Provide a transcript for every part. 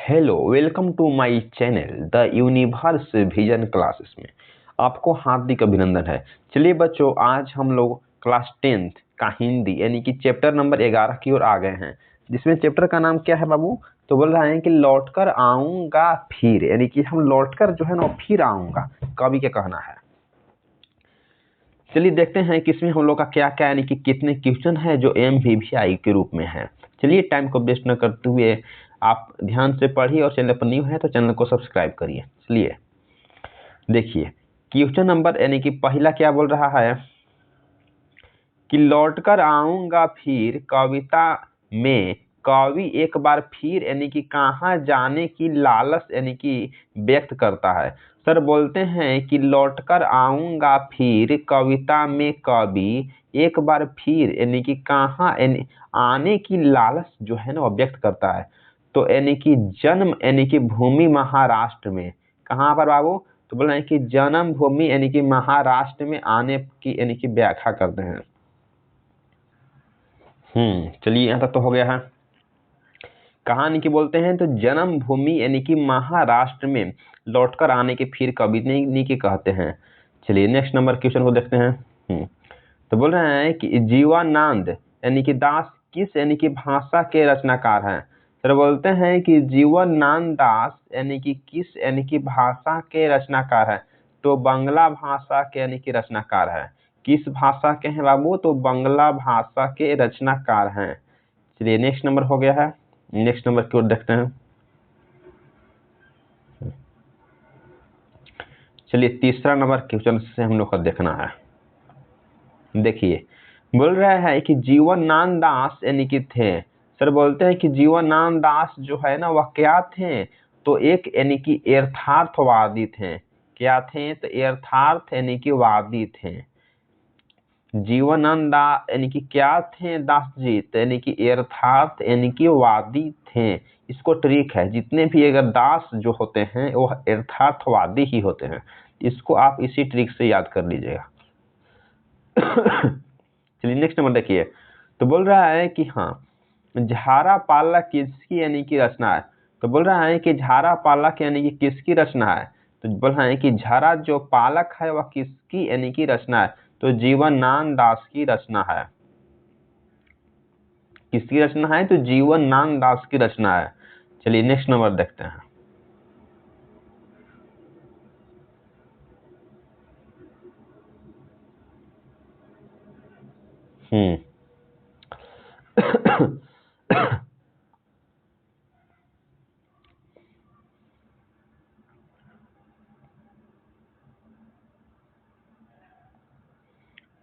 Hello, welcome to my channel the universe vision classes में आपको हार्दिक अभिनंदन है। चलिए बच्चों, आज हम लोग क्लास 10th का हिंदी यानी कि चैप्टर नंबर 11 की ओर आ गए हैं, जिसमें चैप्टर का नाम क्या है बाबू? तो बोल रहे हैं कि लौट कर आऊंगा फिर, यानी कि हम लौट कर जो है ना फिर आऊंगा, कवि क्या कहना है। चलिए देखते हैं कि इसमें हम लोग का क्या क्या यानी कि कितने क्वेश्चन है जो MVVI के रूप में है। चलिए टाइम को वेस्ट न करते हुए आप ध्यान से पढ़िए, और चैनल पर न्यू है तो चैनल को सब्सक्राइब करिए। चलिए देखिए, क्वेश्चन नंबर यानी कि पहला क्या बोल रहा है कि लौट कर आऊंगा फिर कविता में कवि एक बार फिर यानी कि कहाँ जाने की लालच यानी कि व्यक्त करता है। सर बोलते हैं कि लौट कर आऊंगा फिर कविता में कवि एक बार फिर यानी कि कहाँ आने की लालच जो है ना वो व्यक्त करता है। तो यानी कि जन्म यानी कि भूमि महाराष्ट्र में, कहाँ पर बाबू? तो बोल रहे हैं कि जन्म भूमि यानी कि महाराष्ट्र में आने की यानी कि व्याख्या करते हैं। चलिए यहाँ तक तो हो गया है। कहानी की बोलते हैं तो जन्म भूमि यानी कि महाराष्ट्र में लौटकर आने के फिर कवि ने की कहते हैं। चलिए नेक्स्ट नंबर क्वेश्चन को देखते हैं। तो बोल रहे हैं कि जीवानंद यानी कि दास किस यानी कि भाषा के रचनाकार हैं। सर बोलते हैं कि जीवानंद दास यानी कि किस यानी कि भाषा के रचनाकार हैं। तो बांग्ला भाषा के यानी कि रचनाकार है। किस भाषा के हैं बाबू? तो बांग्ला भाषा के रचनाकार हैं। चलिए नेक्स्ट नंबर हो गया है। नेक्स्ट नंबर की ओर देखते हैं। चलिए तीसरा नंबर क्वेश्चन से हम लोग को देखना है। देखिए बोल रहा है कि जीवनानंद दास यानी कि थे। सर बोलते हैं कि जीवनानंद दास जो है ना वह क्या थे? तो एक यानी कि यथार्थवादी थे। क्या थे? तो यथार्थ यानी कि वादी थे। जीवनानंद यानी कि क्या थे दास जी? तो यानी कि यथार्थ यानी कि वादी थे। इसको ट्रिक है, जितने भी अगर दास जो होते हैं वो यथार्थवादी ही होते हैं। इसको आप इसी ट्रिक से याद कर लीजिएगा। चलिए नेक्स्ट नंबर देखिए। तो बोल रहा है कि हाँ, झारा पालक किसकी यानी कि रचना है। तो बोल रहा है कि झारा पालक यानी कि किसकी रचना है। तो बोल रहा है कि झारा जो पालक है वह किसकी यानी कि रचना है। तो जीवनानंद दास की रचना है। किसकी रचना है? तो जीवनानंद दास की रचना है। चलिए नेक्स्ट नंबर देखते हैं।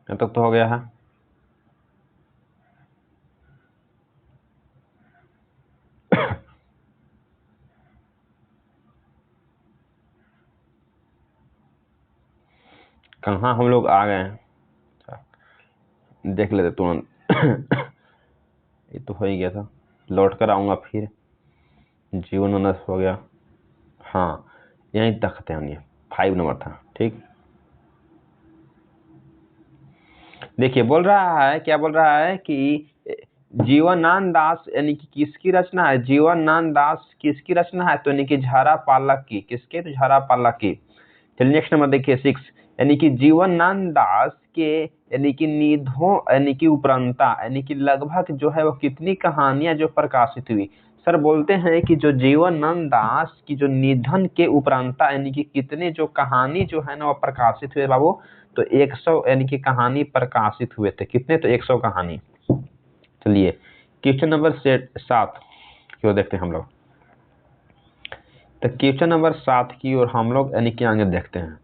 तब तो हो गया है। कहाँ हम लोग आ गए हैं, देख लेते तुरंत। ये तो हो ही गया था। लौट कर आऊंगा फिर, जीवनानंद हो गया। हाँ यहीं तक थे हम, ये 5 नंबर था। ठीक, देखिए बोल रहा है, क्या बोल रहा है कि जीवनानंद दास यानी कि किसकी रचना है। जीवनानंद दास किसकी रचना है? तो यानी कि झारा पालक की। किसके? तो झारा पालक की। चलिए नेक्स्ट नंबर देखिए 6, यानी कि जीवनानंद दास के यानी कि निधों यानी कि उपरांता यानी कि लगभग जो है वो कितनी कहानियां जो प्रकाशित हुई। सर बोलते हैं कि जो जीवनानंद दास की जो निधन के उपरांता यानी कि कितने जो कहानी जो है ना वो प्रकाशित हुए बाबू। तो 100 यानी कि कहानी प्रकाशित हुए थे। कितने? तो 100 कहानी। चलिए क्वेश्चन नंबर 7 की ओर देखते हैं हम लोग। तो क्वेश्चन नंबर 7 की ओर हम लोग यानी कि आगे देखते हैं।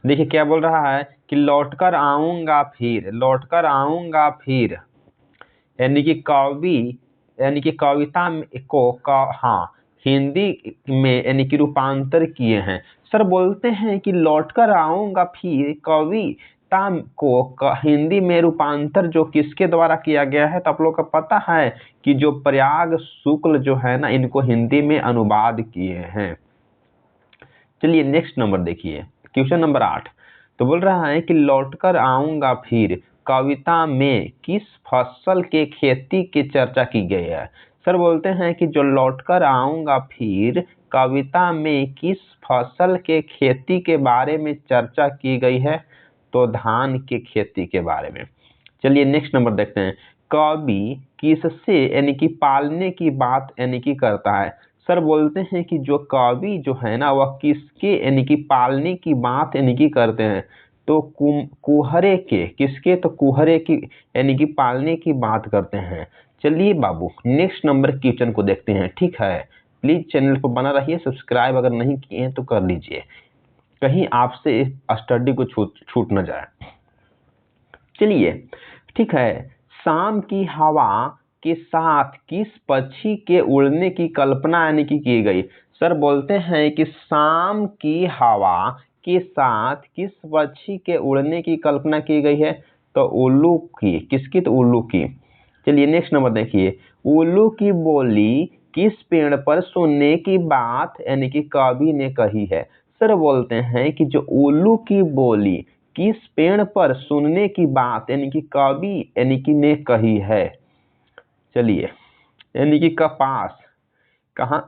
देखिए क्या बोल रहा है कि लौटकर आऊंगा फिर, लौटकर आऊंगा फिर यानी कि कवि यानी कि कविता को हाँ हिंदी में यानी कि रूपांतर किए हैं। सर बोलते हैं कि लौटकर आऊंगा फिर कविता को हिंदी में रूपांतर जो किसके द्वारा किया गया है। तो आप लोग को पता है कि जो प्रयाग शुक्ल जो है ना इनको हिंदी में अनुवाद किए हैं। चलिए नेक्स्ट नंबर देखिए, क्वेश्चन नंबर 8। तो बोल रहा है कि लौटकर आऊंगा फिर कविता में किस फसल के खेती की चर्चा की गई है। सर बोलते हैं कि जो लौट कर आऊंगा फिर कविता में किस फसल के खेती के बारे में चर्चा की गई है? तो धान की खेती के बारे में। चलिए नेक्स्ट नंबर देखते हैं। कवि किससे यानी कि पालने की बात यानी कि करता है? सर बोलते हैं कि जो कवि जो है ना वह किसके यानी कि पालने की बात यानी कि करते हैं? तो कुहरे के, किसके? तो कुहरे की यानी कि पालने की बात करते हैं। चलिए बाबू नेक्स्ट नंबर क्वेश्चन को देखते हैं, ठीक है। प्लीज चैनल पर बना रहिए, सब्सक्राइब अगर नहीं किए हैं तो कर लीजिए, कहीं आपसे स्टडी को छूट न जाए। चलिए ठीक है। शाम की हवा के साथ किस पक्षी के उड़ने की कल्पना यानी कि की गई? सर बोलते हैं कि शाम की हवा के साथ किस पक्षी के उड़ने की कल्पना की गई है? तो उल्लू की। किसकी? तो उल्लू की। चलिए नेक्स्ट नंबर देखिए। उल्लू की बोली किस पेड़ पर सुनने की बात यानी कि कवि ने कही है? सर बोलते हैं कि जो उल्लू की बोली किस पेड़ पर सुनने की बात यानी कि कवि यानी कि ने कही है? चलिए यानी कि कपास। कहाँ?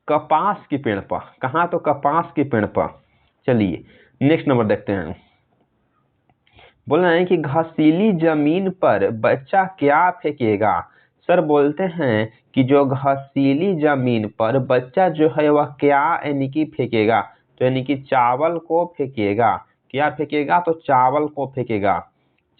कपास के पेड़ पर। कहाँ? तो कपास के पेड़ पर। चलिए नेक्स्ट नंबर देखते हैं। बोल रहे हैं कि घसीली जमीन पर बच्चा क्या फेंकेगा? सर बोलते हैं कि जो घसीली जमीन पर बच्चा जो है वह क्या यानी कि फेंकेगा? तो यानी कि चावल को फेंकेगा। क्या फेंकेगा? तो चावल को फेंकेगा।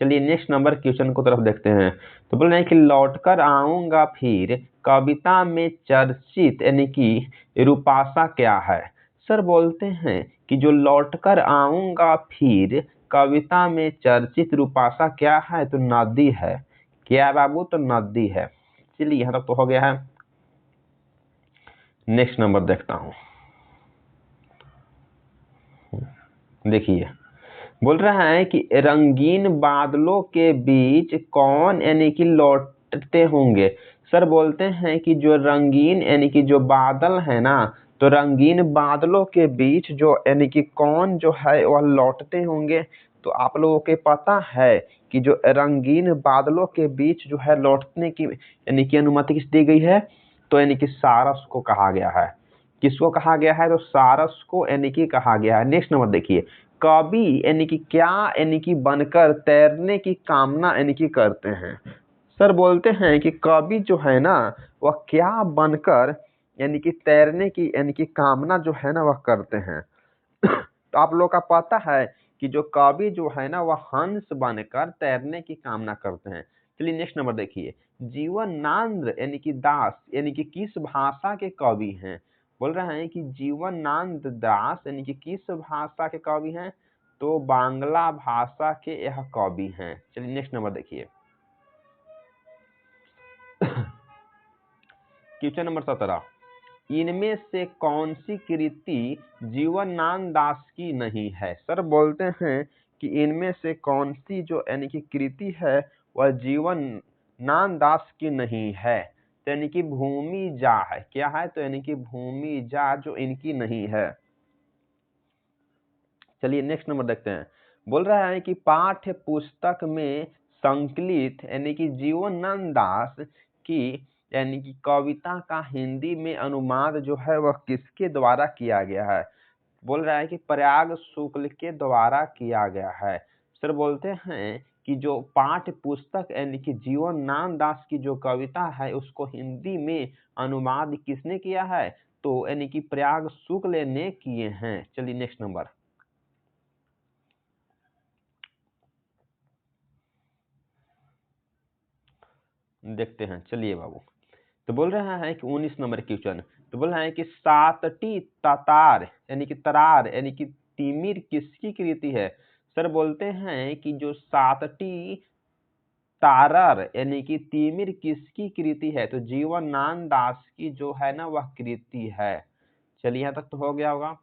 चलिए नेक्स्ट नंबर क्वेश्चन को तरफ देखते हैं। तो बोल रहे हैं कि लौटकर आऊंगा फिर कविता में चर्चित यानी कि रूपाशा क्या है? सर बोलते हैं कि जो लौटकर आऊंगा फिर कविता में चर्चित रूपाशा क्या है? तो नदी है। क्या है बाबू? तो नदी है। चलिए यहाँ तक तो हो गया है। नेक्स्ट नंबर देखता हूँ। देखिए बोल रहा है कि रंगीन बादलों के बीच कौन यानी कि लौटते होंगे? सर बोलते हैं कि जो रंगीन यानी कि जो बादल है ना, तो रंगीन बादलों के बीच जो यानी कि कौन जो है वह लौटते होंगे? तो आप लोगों के पता है कि जो रंगीन बादलों के बीच जो है लौटने की यानी कि अनुमति किस दी गई है? तो यानी कि सारस को कहा गया है। किसको कहा गया है? तो सारस को यानी कि कहा गया है। नेक्स्ट नंबर देखिए। कवि यानी कि क्या यानी कि बनकर तैरने की कामना यानी कि करते हैं? सर बोलते हैं कि कवि जो है ना वह क्या बनकर यानी कि तैरने की यानी कि कामना जो है ना वह करते हैं। तो आप लोग का पता है कि जो कवि जो है ना वह हंस बनकर तैरने की कामना करते हैं। चलिए नेक्स्ट नंबर देखिए। जीवनानंद यानी कि दास यानी कि किस भाषा के कवि हैं? बोल रहे हैं कि जीवनानंद दास यानी कि किस भाषा के कवि हैं? तो बांग्ला भाषा के यह कवि हैं। चलिए नेक्स्ट नंबर देखिए। Question number 17। इनमें से कौन सी कृति जीवनानंद दास की नहीं है? सर बोलते हैं कि इनमें से कौन सी जो यानी कि कृति है वह जीवनानंद दास की नहीं है? तो यानी कि भूमि जा है। क्या है? तो यानी कि भूमि जा जो इनकी नहीं है। चलिए नेक्स्ट नंबर देखते हैं। बोल रहा है कि पाठ्य पुस्तक में संकलित यानी कि जीवनानंद दास की यानी कि कविता का हिंदी में अनुवाद जो है वह किसके द्वारा किया गया है? बोल रहा है कि प्रयाग शुक्ल के द्वारा किया गया है। सर बोलते हैं कि जो पाठ्य पुस्तक यानी कि जीवनानंद दास की जो कविता है उसको हिंदी में अनुवाद किसने किया है? तो यानी कि प्रयाग शुक्ल ने किए हैं। चलिए नेक्स्ट नंबर देखते हैं। चलिए बाबू। तो बोल रहा है कि 19 नंबर क्वेश्चन। तो बोल रहा है कि सातटी तातार यानी कि तरार यानी कि तिमिर किसकी कृति है? सर बोलते हैं कि जो सातटी तारर यानी कि तिमिर किसकी कृति है? तो जीवनानंद दास की जो है ना वह कृति है। चलिए यहाँ तक तो हो गया होगा।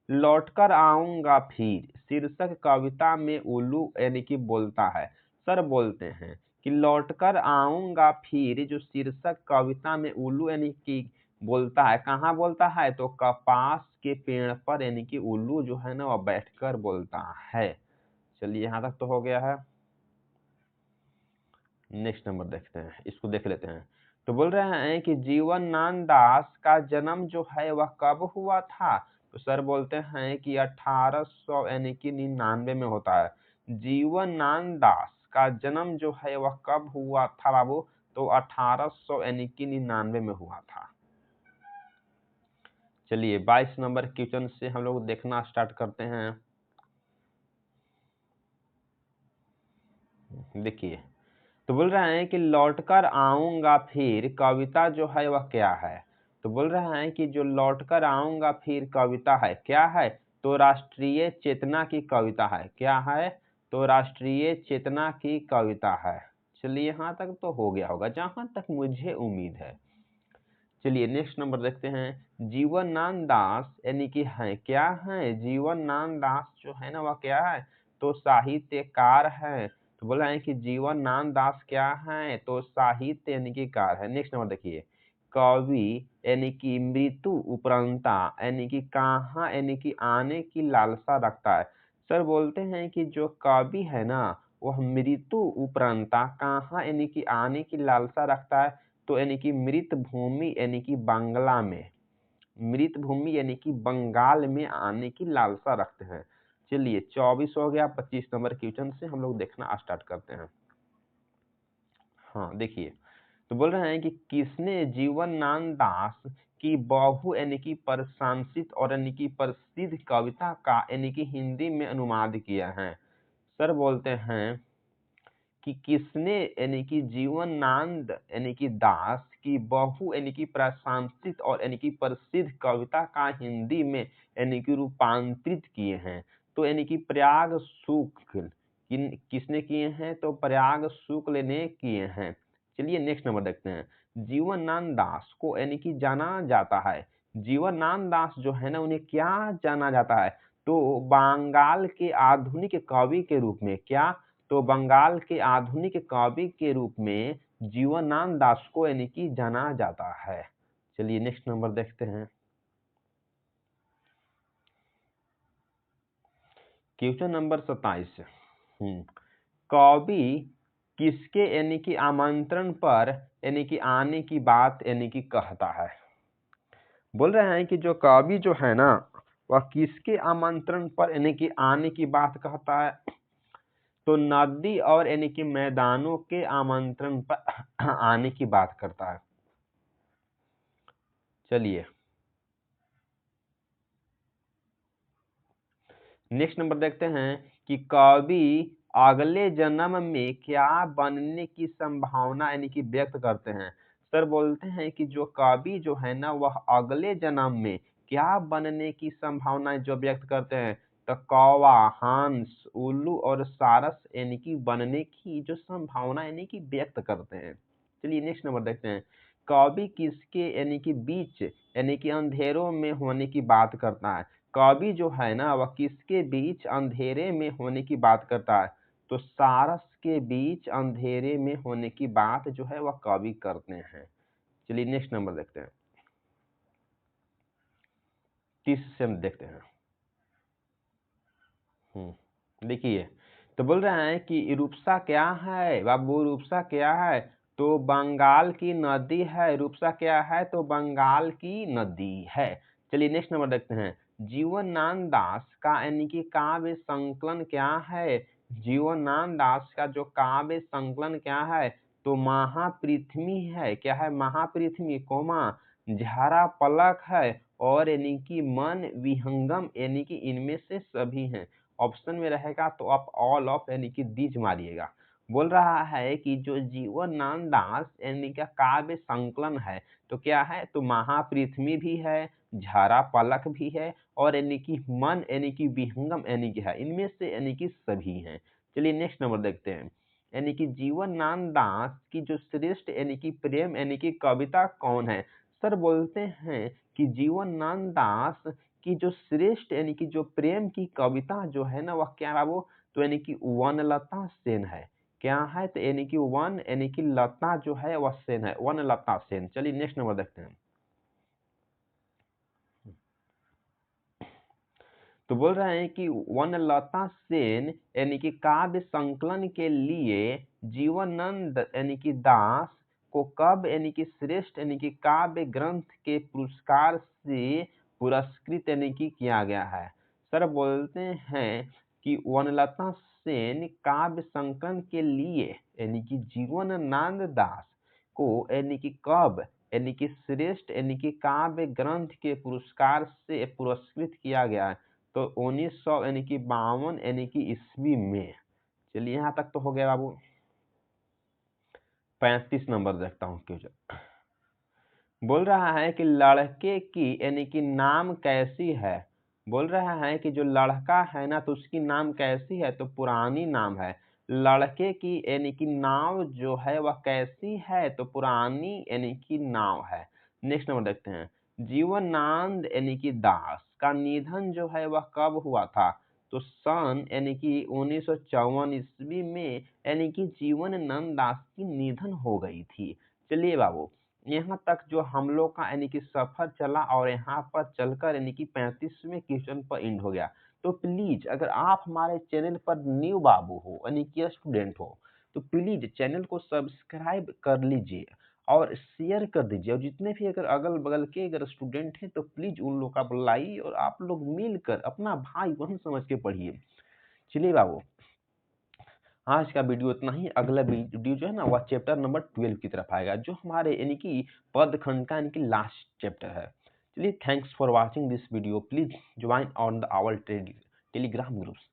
लौटकर आऊंगा फिर शीर्षक कविता में उल्लू यानी कि बोलता है। सर बोलते हैं कि लौटकर आऊंगा फिर जो शीर्षक कविता में उल्लू यानी कि बोलता है, कहाँ बोलता है? तो कपास के पेड़ पर यानी कि उल्लू जो है ना वह बैठकर बोलता है। चलिए यहाँ तक तो हो गया है। नेक्स्ट नंबर देखते हैं, इसको देख लेते हैं। तो बोल रहे हैं कि जीवनानंद दास का जन्म जो है वह कब हुआ था? तो सर बोलते हैं कि 1800 यानी कि 99 में होता है। जीवनानंद दास का जन्म जो है वह कब हुआ था बाबू? तो 1800 यानी कि 99 में हुआ था। चलिए 22 नंबर क्वेश्चन से हम लोग देखना स्टार्ट करते हैं। देखिए, तो बोल रहे हैं कि लौटकर आऊंगा फिर कविता जो है वह क्या है? तो बोल रहे हैं कि जो लौटकर आऊंगा फिर कविता है, क्या है? तो राष्ट्रीय चेतना की कविता है। क्या है? तो राष्ट्रीय चेतना की कविता है। चलिए यहाँ तक तो हो गया होगा जहां तक मुझे उम्मीद है। चलिए नेक्स्ट नंबर देखते हैं। जीवनानंद दास यानी कि है क्या है? जीवनानंद दास जो है ना वह क्या है? तो साहित्यकार है। तो बोला है कि जीवनानंद दास क्या है? तो साहित्य यानी कि कार है। नेक्स्ट नंबर देखिए। कवि यानी कि मृत्यु उपरंता यानी कि कहाँ यानी कि आने की लालसा रखता है। सर बोलते हैं कि जो कवि है ना वह मृत्यु उपरंता कहाँ यानी कि आने की लालसा रखता है। तो यानी कि मृत भूमि यानी कि बांग्ला में, मृत भूमि यानी कि बंगाल में आने की लालसा रखते हैं। चलिए 24 हो गया। 25 नंबर क्वेश्चन से हम लोग देखना स्टार्ट करते हैं। हाँ देखिए, तो बोल रहे हैं कि किसने जीवनानंद दास की बहु यानी कि प्रशंसित और यानी कि प्रसिद्ध कविता का यानी कि हिंदी में अनुवाद किया है? सर बोलते हैं कि किसने यानी कि जीवनानंद यानी कि दास की बहु यानी कि प्रशंसित और यानी कि प्रसिद्ध कविता का हिंदी में यानी कि रूपांतरित किए हैं? तो यानी कि प्रयाग शुक्ल किसने किए हैं? तो प्रयाग शुक्ल ने किए हैं। चलिए नेक्स्ट नंबर देखते हैं। जीवनानंद दास को यानी कि जाना जाता है, जीवनानंद दास जो है ना उन्हें क्या जाना जाता है? तो बंगाल के आधुनिक कवि के रूप में। क्या? तो बंगाल के आधुनिक कवि के रूप में जीवनानंद दास को यानी कि जाना जाता है। चलिए नेक्स्ट नंबर देखते हैं। Question number 27। कवि किसके यानी कि आमंत्रण पर यानी कि आने की बात यानी कि कहता है? बोल रहे हैं कि जो कवि जो है ना वह किसके आमंत्रण पर यानी कि आने की बात कहता है? तो नदी और यानी कि मैदानों के आमंत्रण पर आने की बात करता है। चलिए नेक्स्ट नंबर देखते हैं कि कवि अगले जन्म में क्या बनने की संभावना यानी कि व्यक्त करते हैं? सर बोलते हैं कि जो कवि जो है ना वह अगले जन्म में क्या बनने की संभावना जो व्यक्त करते हैं? तो कौवा, हंस, उल्लू और सारस यानी कि बनने की जो संभावना यानी कि व्यक्त करते हैं। चलिए नेक्स्ट नंबर देखते हैं। कवि किसके यानी कि बीच यानी कि अंधेरों में होने की बात करता है? कवि जो है ना वह किसके बीच अंधेरे में होने की बात करता है? तो सारस के बीच अंधेरे में होने की बात जो है वह कवि करते हैं। चलिए नेक्स्ट नंबर देखते हैं। 30 से हम देखते हैं। देखिए, तो बोल रहे हैं कि रूपसा क्या है बाबू? रूपसा क्या है? तो बंगाल की नदी है। रूपसा क्या है? तो बंगाल की नदी है। चलिए नेक्स्ट नंबर देखते हैं। जीवनानंद दास का यानी कि काव्य संकलन क्या है? जीवनानंद दास का जो काव्य संकलन क्या है? तो महापृथ्वी है। क्या है? महापृथ्वी कोमा झारा पलक है और यानी कि मन विहंगम यानी कि इनमें से सभी हैं। ऑप्शन में रहेगा तो आप ऑल ऑफ यानी कि दीज मारिएगा। बोल रहा है कि जो जीवनानंद दास यानी कि काव्य संकलन है तो क्या है? तो महापृथ्वी भी है, झारा पलक भी है और यानी कि मन यानी कि विहंगम यानी कि है, इनमें से यानी कि सभी हैं। चलिए नेक्स्ट नंबर देखते हैं। यानी कि जीवनानंद दास की जो श्रेष्ठ यानी कि प्रेम यानी कि कविता कौन है? सर बोलते हैं कि जीवनानंद दास कि जो श्रेष्ठ यानी कि जो प्रेम की कविता जो है ना वह क्या है वो? तो यानी कि वनलता सेन है। क्या है? तो यानी कि वन यानी कि लता जो है वह सेन है, वनलता सेन। चलिए नेक्स्ट नंबर देखते हैं। तो बोल रहे हैं कि वनलता सेन यानी कि काव्य संकलन के लिए जीवनानंद यानी कि दास को कब यानी कि श्रेष्ठ यानी कि काव्य ग्रंथ के पुरस्कार से पुरस्कृत यानी कि किया गया है? सर बोलते हैं कि वनलता सेन काव्य संकलन के लिए यानी कि जीवनानंद दास को यानी कि कब यानी कि श्रेष्ठ यानी कि काव्य ग्रंथ के पुरस्कार से पुरस्कृत किया गया है? तो 1900 यानी कि 52 यानी कि ईस्वी में। चलिए यहाँ तक तो हो गया बाबू। 35 नंबर देखता हूँ क्वेश्चन। बोल रहा है कि लड़के की यानी कि नाम कैसी है? बोल रहा है कि जो लड़का है ना तो उसकी नाम कैसी है? तो पुरानी नाम है। लड़के की यानी कि नाव जो है वह कैसी है? तो पुरानी यानी कि नाव है। नेक्स्ट नंबर देखते हैं। जीवनानंद यानी कि दास का निधन जो है वह कब हुआ था? तो सन यानी कि 1954 ईस्वी में यानी कि जीवनानंद दास की निधन हो गई थी। चलिए बाबू, यहाँ तक जो हम लोग का यानी कि सफर चला और यहाँ पर चलकर यानी कि 35वें क्वेश्चन पर एंड हो गया। तो प्लीज अगर आप हमारे चैनल पर न्यू बाबू हो यानी कि स्टूडेंट हो तो प्लीज चैनल को सब्सक्राइब कर लीजिए और शेयर कर दीजिए, और जितने भी अगर अगल बगल के अगर स्टूडेंट हैं तो प्लीज उन लोग का बुलाइए और आप लोग मिलकर अपना भाई बहन समझ के पढ़िए। चलिए बाबू, आज का वीडियो इतना ही। अगला वीडियो जो है ना वह चैप्टर नंबर 12 की तरफ आएगा, जो हमारे यानी कि पद खंड का यानी कि लास्ट चैप्टर है। चलिए, thanks for watching this video. Please join on the our Telegram groups.